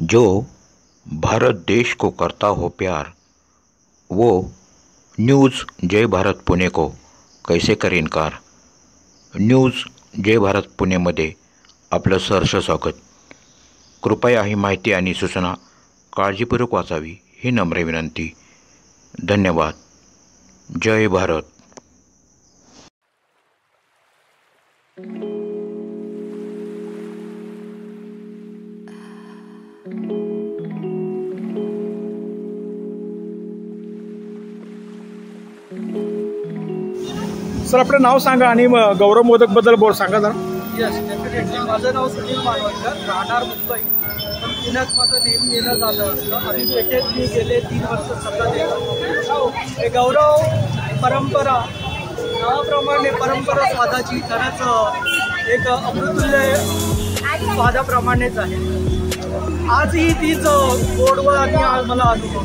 जो भारत देश को करता हो प्यार, वो न्यूज़ जय भारत पुणे को कैसे करे इनकार। न्यूज़ जय भारत पुणेमध्ये आपलं सहर्ष स्वागत। कृपया ही माहिती आणि सूचना काळजीपूर्वक वाचावी ही नम्र विनंती। धन्यवाद। जय भारत। सर आपलं नाव सांगा आणि गौरव मोदक बद्दल बोल सांगा जरा। यस डेफिनेटली माझं नाव सुनील मानवणकर, राहणार मुंबई, पण पुण्यात माझं नेहमी येणं झालं असतं आणि पेठेत मी गेले 3 वर्ष सतत येतो। हे गौरव परंपरा, नावाप्रमाणे परंपरा स्वादाची खरंच एक अमृतुल्य स्वादाप्रमाणेच आहे। आजही तीच गोडवा आणि मला अनुभव।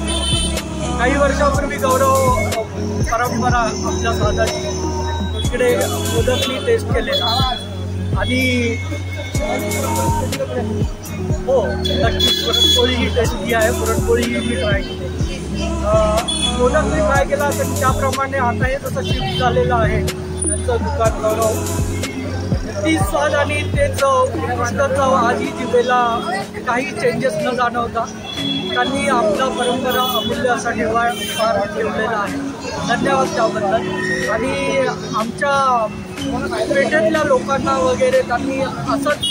काही वर्षापूर्वी गौरव परंपरा आपल्या स्वादाची इकडे मोदकनी टेस्ट केलेला आणि हो नक्कीच पुरणपोळी ही टेस्टी आहे। पुरणपोळी मी ट्राय केली, मोदक मी ट्राय केला तर त्याप्रमाणे आता हे जसं शिफ्ट झालेलं आहे त्यांचं दुकान गौरव, तीच स्वाद आणि तेच चव आजही जिभेला काही चेंजेस न जाणवता त्यांनी आपला परंपरा अमूल्य असा ठेवलेला आहे। धन्यवाद त्याबद्दल। आणि आमच्या पेठेतल्या लोकांना वगैरे त्यांनी असंच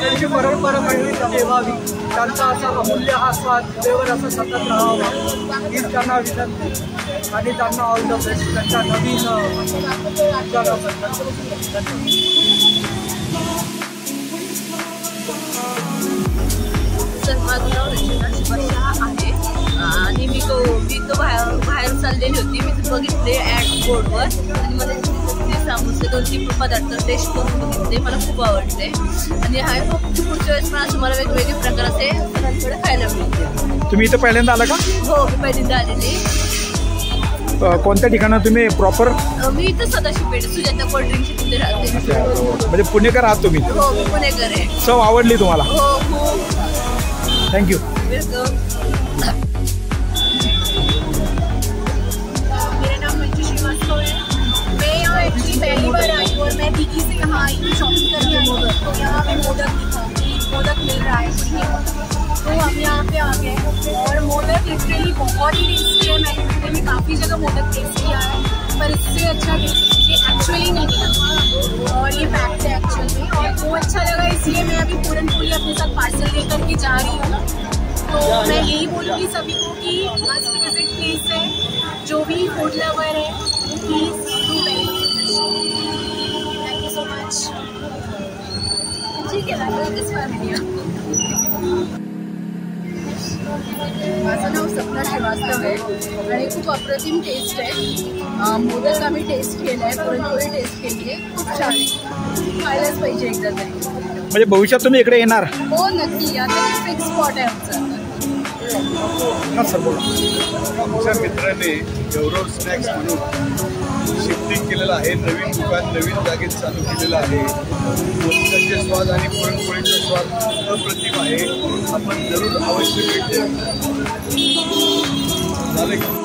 त्यांची परंपरा ठेवावी, त्यांचा असा अमूल्य हा स्वाद जिभेवर असं सतत राहावा ही त्यांना विनंती आणि त्यांना ऑल द बेस्ट त्यांच्या नवीन सर माझं नाव रचना शिवशहा आहे आणि मी तो बाहेर चाललेली होती। मी ते बघितले ॲड बोर्डवर आणि मला समोसे 2-3 पदार्थ टेस्ट करून बघितले, मला खूप आवडले आणि हा खूप पुढच्या वेळेस पण असे मला वेगवेगळे प्रकार असे सगळ्यांकडे खायला मिळते। तुम्ही इथं पहिल्यांदा आला का? हो मी पहिल्यांदा आलेली। कोणत्या ठिकाणी तुम्ही प्रॉपर? मी इथं सदाशिव पेठ सुजाता कोल्ड्रिंकची तिथे राहते। म्हणजे पुणेकर आहात तुम्ही? हो मी पुणेकर आहे। चव आवडली तुम्हाला? हो खूप। थँक्यू। मेरा नाम मंजू श्रीवास्तव है। मैं यहाँ एक्चुअली पहली बार आई और मैं दीदी से यहाँ आई थी शॉपिंग करने आई थी, तो यहाँ पे मोदक दिखा कि मोदक मिल रहा है तो हम यहाँ पे आ गए और मोदक लिटरली बहुत ही टेस्टी है। मैंने काफ़ी जगह मोदक टेस्ट किया है पर इससे अच्छा टेस्ट ये एक्चुअली नहीं मिला और ये फैक्ट है एक्चुअल में, और वो अच्छा लगा इसलिए मैं अभी पूरनपोली अपने साथ पार्सल लेकर के जा रही हूँ। तो मैं यही बोलूँगी सभी को कि मस्ट विजिट प्लेस है, जो भी फूड लवर है please do thank you so much. ठीक है माझं नाव सपना श्रीवास्तव आहे आणि खूप अप्रतिम टेस्ट आहे। मोदक आम्ही टेस्ट केला आहे, पुरणपोळी टेस्ट केली आहे, खूप छान आहे, खायलाच पाहिजे एकदा तरी। म्हणजे भविष्यात तुम्ही इकडे येणार? हो नक्की, आता फिक्स स्पॉट आहे आमचा। सर बोला। आमच्या मित्राने गौरव स्नॅक्स म्हणून शिफ्टिंग केलेलं आहे, नवीन दुकान नवीन जागेत चालू केलेलं आहे। मोदकाचे स्वाद आणि पुरणपोळीचा स्वाद अप्रतिम आहे, आपण जरूर अवश्य भेट द्या। झाले का?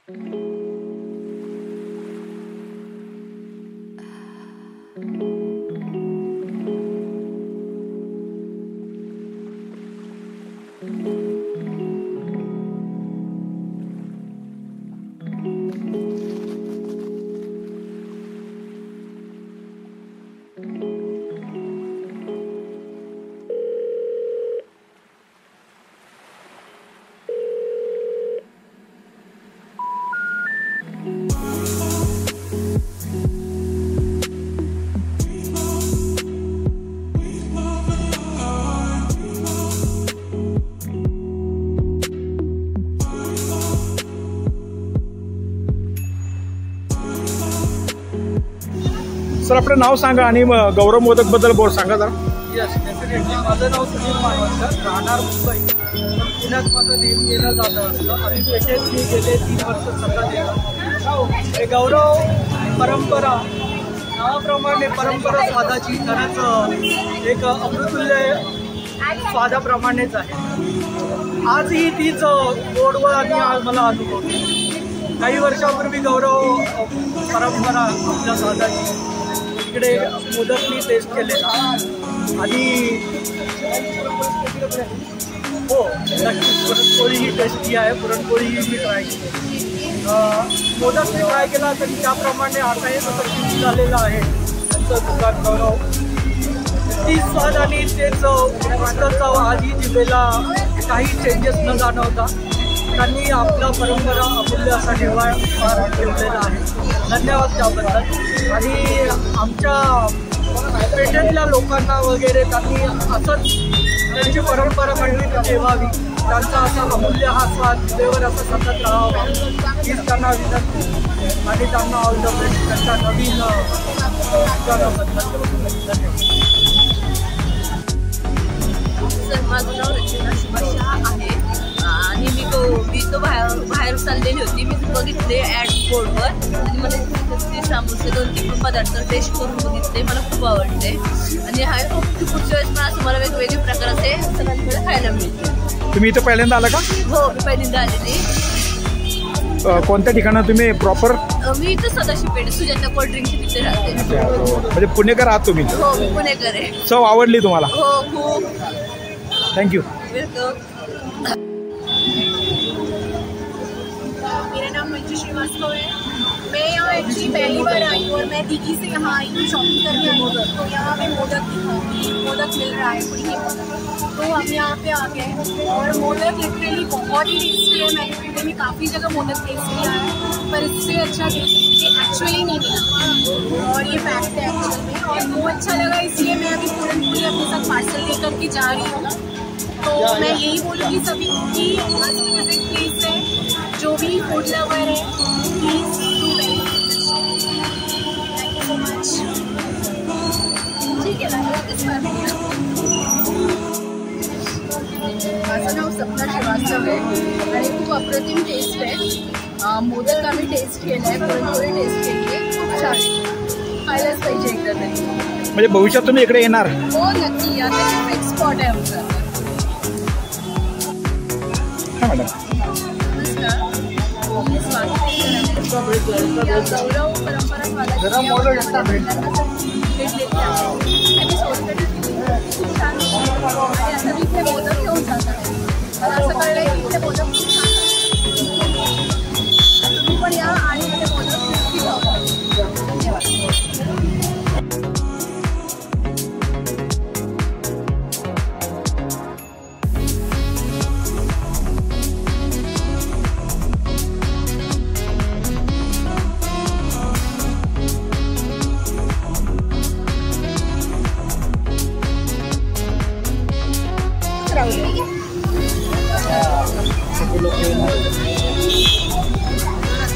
सर आपलं नाव सांगा आणि गौरव मोदक बद्दल बोल सांगा जरा. Yes definitely. माझं नाव सुनील मानवकर, राहणार मुंबई. पुण्यात माझं नेहमी येणं जाणं असतं आणि पेठेत मी गेले 3 वर्ष सतत येणं. हे गौरव परंपरा नावाप्रमाणे परंपरा स्वादाची खरंच एक अमृतुल्य स्वादाप्रमाणेच आहे. आजही तीच गोडवा आणि मला अनुभवते. काही वर्षापूर्वी गौरव परंपरा आपल्या स्वादाची इकडे मोदकनी टेस्ट केलेला आणि हो नक्कीच पुरणपोळी ही टेस्टी आहे. पुरणपोळी ही मी ट्राय केली. मोदक मी ट्राय केला तर त्याप्रमाणे आता हे जसं शिफ्ट झालेलं आहे त्यांचं दुकान गौरव. ती स्वाद आणि तेच चव आजही जिभेला काही चेंजेस न जाणवता त्यांनी आपला परंपरा अमूल्य असा ठेवलेला आहे. धन्यवाद त्याबद्दल. आणि आमच्या पेठेतल्या लोकांना वगैरे त्यांनी असंच त्यांची परंपरा कंटिन्यू ठेवावी. त्यांचा असा अमूल्य हा स्वाद देवर असा सतत राहावा हीच त्यांना विनंती. आणि त्यांना ऑल द बेस्ट त्यांच्या नवीन धन्यवाद. सर माझं नाव रचना शुभाशा आहे आणि मी तो बाहेर चाललेली होती. मी बघितले ॲड बोर्डवर आणि मला ते समोसे 2-3 पदार्थ टेस्ट करून बघितले. मला खूप आवडते आणि हा पुढच्या वेळेस पण असं मला वेगवेगळे प्रकाराचे सगळ्यांकडे खायला मिळते. तुम्ही इथं पहिल्यांदा आला का? हो मी पहिल्यांदा आलेली. कोणत्या ठिकाणी तुम्ही प्रॉपर? मी इथं सदाशिव पेठ सुजाता कोल्ड्रिंकची तिथे राहते. म्हणजे पुणेकर आहात तुम्ही? हो मी पुणेकर आहे. चव आवडली तुम्हाला? हो खूप. थँक्यू. वेलकम. मेरा नाम मंजू श्रीवास्तव है. मैं यहाँ एक्चुअली पहली बार आई हूँ और मैं दीदी से यहाँ आई हूँ, शॉपिंग करने आई हूँ. तो यहाँ पे मोदक दिखा कि मोदक मिल रहा है पूरी तो हम यहाँ पे आ गए. और मोदक लिटरली बहुत ही टेस्टी है. मैंने पीढ़े में काफ़ी जगह मोदक टेस्ट किया है पर इससे अच्छा टेस्ट एक्चुअली नहीं मिला और ये फैक्ट है एक्चुअल में. और वो अच्छा लगा इसलिए मैं अभी पूरी अपने साथ पार्सल लेकर के जा रही हूँ. तो मैं यही बोलूँगी सभी कि मस्ट विजिट प्लेस है. जो भी फूड लवर है please do very. Thank you so much. ठीक आहे. माझं नाव सपना श्रीवास्तव आहे आणि खूप अप्रतिम टेस्ट आहे. मोदक आम्ही टेस्ट केलं आहे, पुरणपोळी टेस्ट केली आहे. खूप छान आहे. खायलाच पाहिजे एकदा तरी. म्हणजे भविष्यात तुम्ही इकडे येणार? हो नक्की. आता फिक्स स्पॉट आहे आमचा. हां मॅडम. नमस्कार. मी स्वाती या गौरव परंपरा स्वादाची भेटलेली आहे. त्यांनी सोडलेली खूप छान आणि आता मी इथे मोदक घेऊन जात आहे. मला असं कळलं की इथे मोदक खूप छान आहे. तुम्ही पण या आणि इथे मोदक नक्की खावा. धन्यवाद.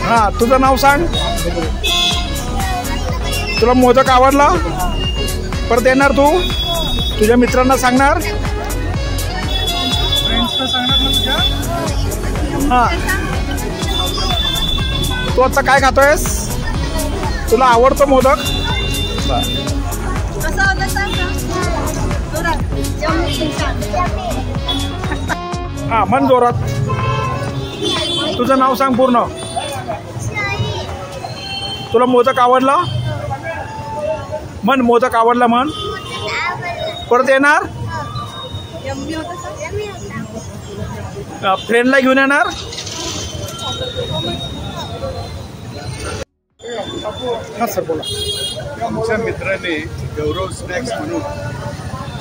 हां तुझं नाव सांग. तुला मोदक आवडला? परत येणार तू? तुझ्या मित्रांना सांगणार? फ्रेंड्सला सांगणार ना तुझ्या? हां. तू आता काय खातोयस? तुला आवडतो मोदक? कसं होतं सांग ना. हां मन जोरात. तुझं नाव सांग पूर्ण. तुला मोदक आवडला? म्हण मोदक आवडला म्हण. परत येणार? फ्रेंडला घेऊन येणार? हां सर बोला. आमच्या मित्राने गौरव स्नॅक्स म्हणून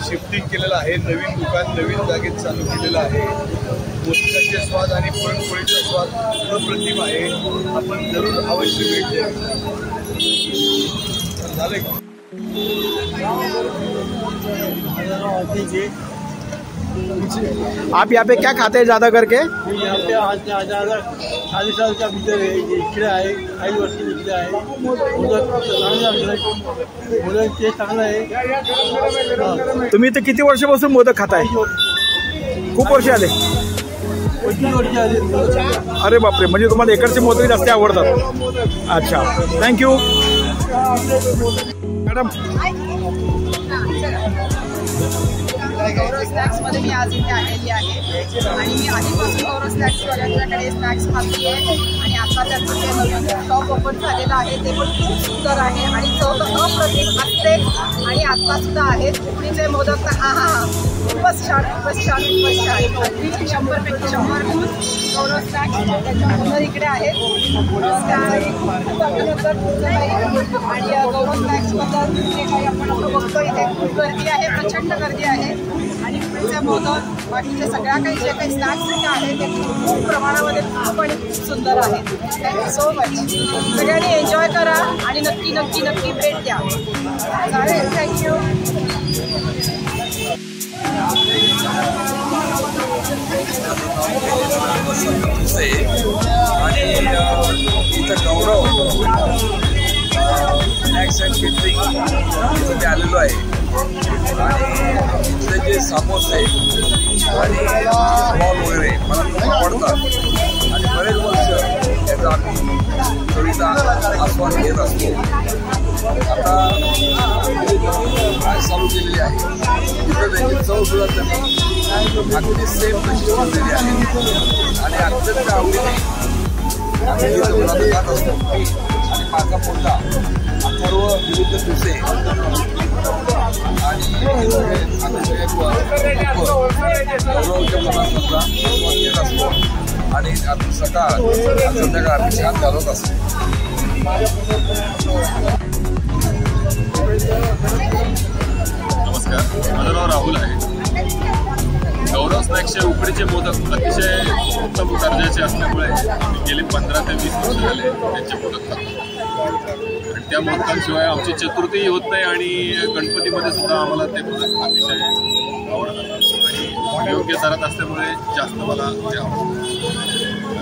शिफ्टिंग केलेलं आहे. नवीन दुकान नवीन जागेत चालू केलेलं आहे. मोदकाचे स्वाद आणि पुरणपोळीचा स्वाद अप्रतिम आहे. आपण जरूर अवश्य भेट द्या. झाले का? आप यहाँ पे क्या खाते हैं ज़्यादा करके? यहाँ पे 40 साल का भीतर है, इकडे आहे, काही वर्ष इकडे आहे. मोदक ते चांगलं आहे. तुम्ही तर किती वर्षापासून मोदक खाताय? खूप वर्ष आले. 25 वर्ष आले. अरे बापरे, म्हणजे तुम्हाला इकडचे मोदक जास्त आवडतात. अच्छा, थँक्यू मॅडम. गौरव स्नॅक्समध्ये मी आज इथे आलेली आहे आणि मी आधीपासून गौरव स्नॅक्सवाल्यांच्याकडे स्नॅक्स खाल्ली आहे आणि आता त्यांचं जे नवीन शॉप ओपन झालेलं आहे ते पण खूप सुंदर आहे आणि चव तर अप्रतिम असते आणि आत्तासुद्धा आहेत. उकडीचे मोदक तर हा हा खूपच छान खूपच छान खूपच छान. अगदी 100पैकी 100 गुण गौरव स्नॅक्स त्याच्यानंतर इकडे आहेत. आणि गौरव स्नॅक्सबद्दल जे काही आपण आता बघतो इथे खूप गर्दी आहे, प्रचंड गर्दी आहे आणि उकडीचे मोदक बाकीचे सगळ्या काही जे काही स्नॅक्स इथे आहेत ते खूप प्रमाणामध्ये खूप आणि खूप सुंदर आहेत. Thank you so much. सगळ्यांनी एन्जॉय करा आणि नक्की नक्की नक्की भेट द्या. चालेल, थँक्यू. आणि इथं गौरव स्नॅक्स अँड केटरिंग इथे आलेलो आहे आणि इथले जे समोसे आणि बॉल वगैरे मला खूप आवडतात आणि बरेच वर्ष त्याचा आम्ही चवीचा आस्वाद घेत असतो. आता आज चालू केलेली आहे तिथं त्याची चव सुद्धा त्यांनी अगदी सेम तशी ठेवलेली आहे आणि अत्यंत आवडीने आम्ही तिथं जात असतो. आणि माझा मुलगा अथर्व विरुद्ध तुसे आणि अतिशय गौरवच्या पदार्थांचा घेत असतो आणि आपण सकाळ संध्याकाळ आम्ही छान घालवत असतो. नमस्कार, माझं नाव राहुल आहे. गौरव स्नॅक्सचे उकडीचे मोदक अतिशय उत्तम दर्जाचे असल्यामुळे आम्ही गेले 15 ते 20 वर्ष झाले त्यांचे मोदक खातो आणि त्या मोदकांशिवाय आमची चतुर्थी होत नाही आणि गणपतीमध्ये सुद्धा आम्हाला ते मोदक अतिशय आवडतात आणि योग्य दरात असल्यामुळे जास्त मला ते आवडतं.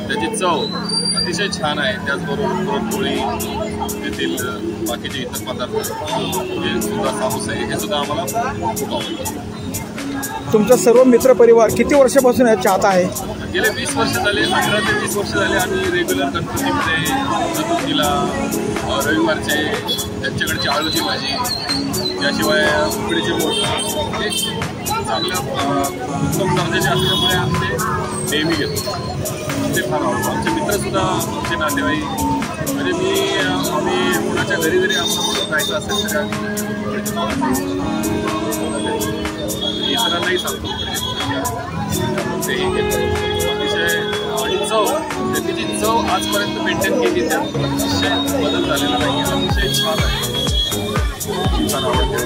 त्याची चव अतिशय छान आहे. त्याचबरोबर पुरणपोळी तेथील बाकीचे इतर पदार्थ हे सुद्धा समोसे हे सुद्धा आम्हाला खूप आवडतं. तुमचा सर्व मित्रपरिवार किती वर्षापासून यात चाहता आहे? गेले 20 वर्ष झाले, 18 ते 20 वर्ष झाले आम्ही रेग्युलर गणपतीमध्ये चतुर्थीला रविवारचे त्यांच्याकडची आळूची भाजी त्याशिवाय उकडीचे मोदक हे चांगल्या उत्तम दर्जाचे असल्यामुळे आम्ही ते नेहमी घेतो. ते फार आवडतं. आमचे मित्रसुद्धा आमचे नातेवाईक म्हणजे आम्ही कोणाच्या घरी जरी आम्हाला जायचं असेल तरी आम्ही इतरांनाही सांगतो तेही घेतो. अतिशय आणि चव त्याची जी चव आजपर्यंत मेंटेन केली त्यात अतिशय बदल झालेला नाही. अतिशय छान आहे, छान आवडते.